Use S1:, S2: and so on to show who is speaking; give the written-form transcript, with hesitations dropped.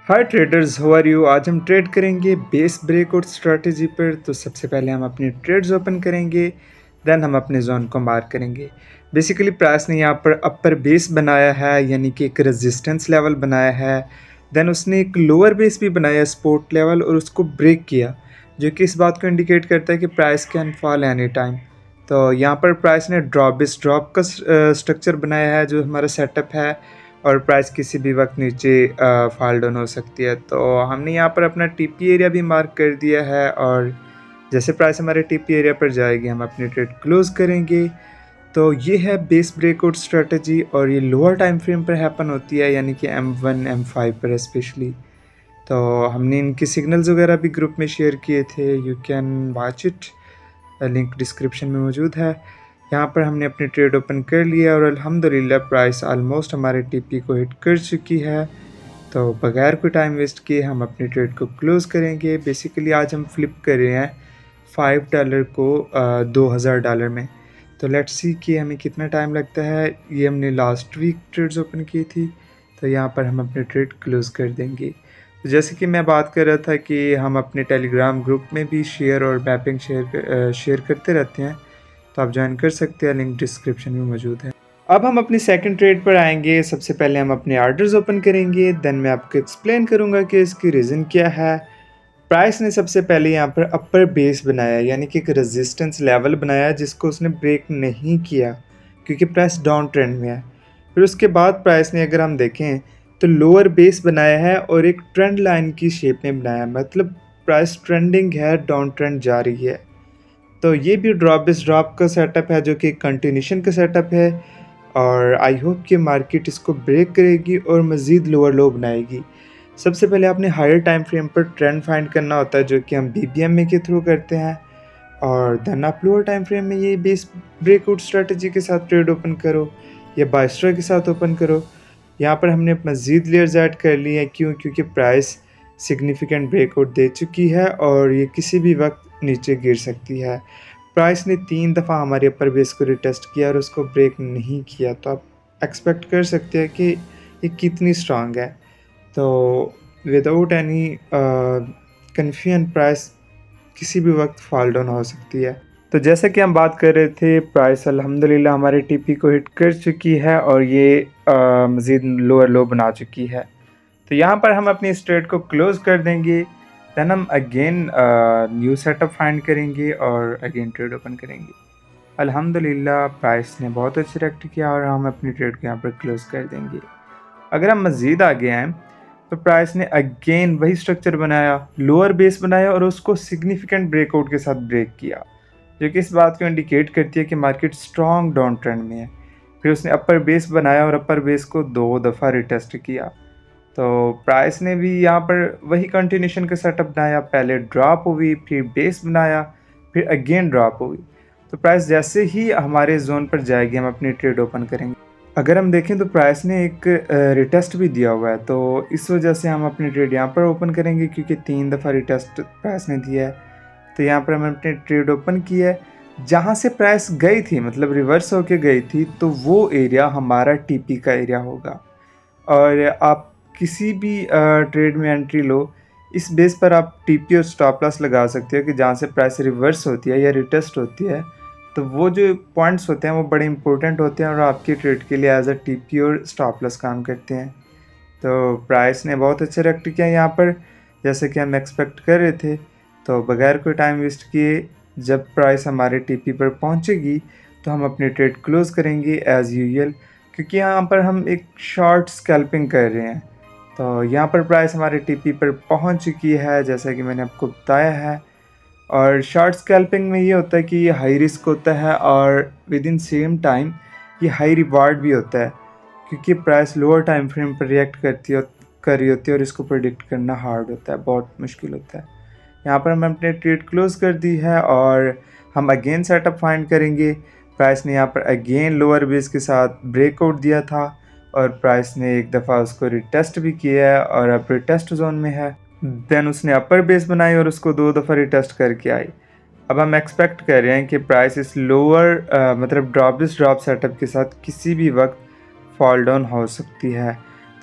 S1: Hi traders, how are you. आज हम trade करेंगे बेस ब्रेकआउट स्ट्रैटेजी पर। तो सबसे पहले हम अपनी ट्रेड्स ओपन करेंगे, देन हम अपने जोन को मार्क करेंगे। बेसिकली प्राइस ने यहाँ पर अपर बेस बनाया है, यानी कि एक रेजिस्टेंस लेवल बनाया है। देन उसने एक लोअर बेस भी बनाया सपोर्ट लेवल और उसको ब्रेक किया, जो कि इस बात को इंडिकेट करता है कि price can fall any time. तो यहाँ पर प्राइस ने ड्रॉप का स्ट्रक्चर बनाया है, जो हमारा सेटअप है, और प्राइस किसी भी वक्त नीचे फॉल डाउन हो सकती है। तो हमने यहाँ पर अपना टीपी एरिया भी मार्क कर दिया है, और जैसे प्राइस हमारे टीपी एरिया पर जाएगी हम अपनी ट्रेड क्लोज करेंगे। तो ये है बेस ब्रेकआउट स्ट्रेटजी, और ये लोअर टाइम फ्रेम पर हैपन होती है, यानी कि M1 M5 पर स्पेशली। तो हमने इनके सिग्नल्स वगैरह भी ग्रुप में शेयर किए थे, you can watch it, link description में मौजूद है। यहाँ पर हमने अपनी ट्रेड ओपन कर लिया और अल्हम्दुलिल्लाह प्राइस ऑलमोस्ट हमारे टीपी को हिट कर चुकी है। तो बगैर कोई टाइम वेस्ट किए हम अपनी ट्रेड को क्लोज़ करेंगे। बेसिकली आज हम फ्लिप कर रहे हैं $5 को $2000 में। तो लेट्स सी कि हमें कितना टाइम लगता है। ये हमने लास्ट वीक ट्रेड्स ओपन की थी, तो यहाँ पर हम अपनी ट्रेड क्लोज़ कर देंगे। तो जैसे कि मैं बात कर रहा था कि हम अपने टेलीग्राम ग्रुप में भी शेयर और मैपिंग शेयर करते रहते हैं, तो आप ज्वाइन कर सकते हैं, लिंक डिस्क्रिप्शन में मौजूद है। अब हम अपनी सेकंड ट्रेड पर आएंगे। सबसे पहले हम अपने ऑर्डर्स ओपन करेंगे, देन मैं आपको एक्सप्लेन करूंगा कि इसकी रीज़न क्या है। प्राइस ने सबसे पहले यहाँ पर अपर बेस बनाया, यानी कि एक रेजिस्टेंस लेवल बनाया जिसको उसने ब्रेक नहीं किया, क्योंकि प्राइस डाउन ट्रेंड में है। फिर उसके बाद प्राइस ने, अगर हम देखें, तो लोअर बेस बनाया है और एक ट्रेंड लाइन की शेप में बनाया है, मतलब प्राइस ट्रेंडिंग है, डाउन ट्रेंड जा रही है। तो ये भी ड्रॉप का सेटअप है, जो कि कंटिन्यूशन का सेटअप है, और आई होप कि मार्केट इसको ब्रेक करेगी और मज़ीद लोअर लो बनाएगी। सबसे पहले आपने हायर टाइम फ्रेम पर ट्रेंड फाइंड करना होता है, जो कि हम BBMA के थ्रू करते हैं, और देन आप लोअर टाइम फ्रेम में ये बेस ब्रेकआउट स्ट्रेटजी के साथ ट्रेड ओपन करो या बाइस्ट्रा के साथ ओपन करो। यहाँ पर हमने मज़ीद लेयर्स ऐड कर ली हैं, क्योंकि प्राइस सिग्निफिकेंट ब्रेकआउट दे चुकी है और ये किसी भी वक्त नीचे गिर सकती है। प्राइस ने 3 दफ़ा हमारे अपर बेस को रिटेस्ट किया और उसको ब्रेक नहीं किया, तो आप एक्सपेक्ट कर सकते हैं कि ये कितनी स्ट्रांग है। तो विदाउट एनी कन्फ्यूजन प्राइस किसी भी वक्त फॉल डाउन हो सकती है। तो जैसा कि हम बात कर रहे थे, प्राइस अल्हम्दुलिल्लाह हमारे टीपी को हिट कर चुकी है और ये मज़ीद लोअर लो बना चुकी है। तो यहाँ पर हम अपनी इस ट्रेड को क्लोज़ कर देंगे, देन हम अगेन न्यू सेटअप फाइंड करेंगे और अगेन ट्रेड ओपन करेंगे। अल्हम्दुलिल्लाह प्राइस ने बहुत अच्छे रिएक्ट किया और हम अपनी ट्रेड को यहाँ पर क्लोज़ कर देंगे। अगर हम मज़ीद आगे आएँ, तो प्राइस ने अगेन वही स्ट्रक्चर बनाया, लोअर बेस बनाया और उसको सिग्निफिकेंट ब्रेकआउट के साथ ब्रेक किया, जो कि इस बात को इंडिकेट करती है कि मार्केट स्ट्रॉन्ग डाउन ट्रेंड में है। फिर उसने अपर बेस बनाया और अपर बेस को 2 दफ़ा रिटेस्ट किया। तो प्राइस ने भी यहाँ पर वही कंटिन्यूशन का सेटअप बनाया, पहले ड्रॉप हुई, फिर बेस बनाया, फिर अगेन ड्रॉप हुई। तो प्राइस जैसे ही हमारे जोन पर जाएगी हम अपनी ट्रेड ओपन करेंगे। अगर हम देखें तो प्राइस ने एक रिटेस्ट भी दिया हुआ है, तो इस वजह से हम अपनी ट्रेड यहाँ पर ओपन करेंगे, क्योंकि 3 दफ़ा रिटेस्ट प्राइस ने दिया है। तो यहाँ पर हमने अपनी ट्रेड ओपन की है। जहाँ से प्राइस गई थी, मतलब रिवर्स होके गई थी, तो वो एरिया हमारा टीपी का एरिया होगा। और आप किसी भी ट्रेड में एंट्री लो, इस बेस पर आप टीपी और स्टॉप लॉस लगा सकते हो कि जहाँ से प्राइस रिवर्स होती है या रिटेस्ट होती है, तो वो जो पॉइंट्स होते हैं वो बड़े इंपॉर्टेंट होते हैं और आपकी ट्रेड के लिए एज अ टीपी और स्टॉप लॉस काम करते हैं। तो प्राइस ने बहुत अच्छे रिएक्ट किया यहाँ पर, जैसे कि हम एक्सपेक्ट कर रहे थे। तो बगैर कोई टाइम वेस्ट किए जब प्राइस हमारे टीपी पर पहुँचेगी, तो हम अपनी ट्रेड क्लोज़ करेंगे एज़ यूजुअल, क्योंकि यहाँ पर हम एक शॉर्ट स्कैल्पिंग कर रहे हैं। तो यहाँ पर प्राइस हमारे टीपी पर पहुँच चुकी है, जैसा कि मैंने आपको बताया है। और शॉर्ट स्कैल्पिंग में ये होता है कि ये हाई रिस्क होता है और विद इन सेम टाइम ये हाई रिवार्ड भी होता है, क्योंकि प्राइस लोअर टाइम फ्रेम पर रिएक्ट कर रही होती है और इसको प्रेडिक्ट करना हार्ड होता है, बहुत मुश्किल होता है। यहाँ पर हम अपने ट्रेड क्लोज़ कर दी है और हम अगेन सेटअप फाइंड करेंगे। प्राइस ने यहाँ पर अगेन लोअर बेस के साथ ब्रेकआउट दिया था और प्राइस ने एक दफ़ा उसको रिटेस्ट भी किया है और अब रिटेस्ट जोन में है। देन उसने अपर बेस बनाई और उसको 2 दफ़ा रिटेस्ट करके आई। अब हम एक्सपेक्ट कर रहे हैं कि प्राइस इस लोअर मतलब ड्रॉप सेटअप के साथ किसी भी वक्त फॉल डाउन हो सकती है।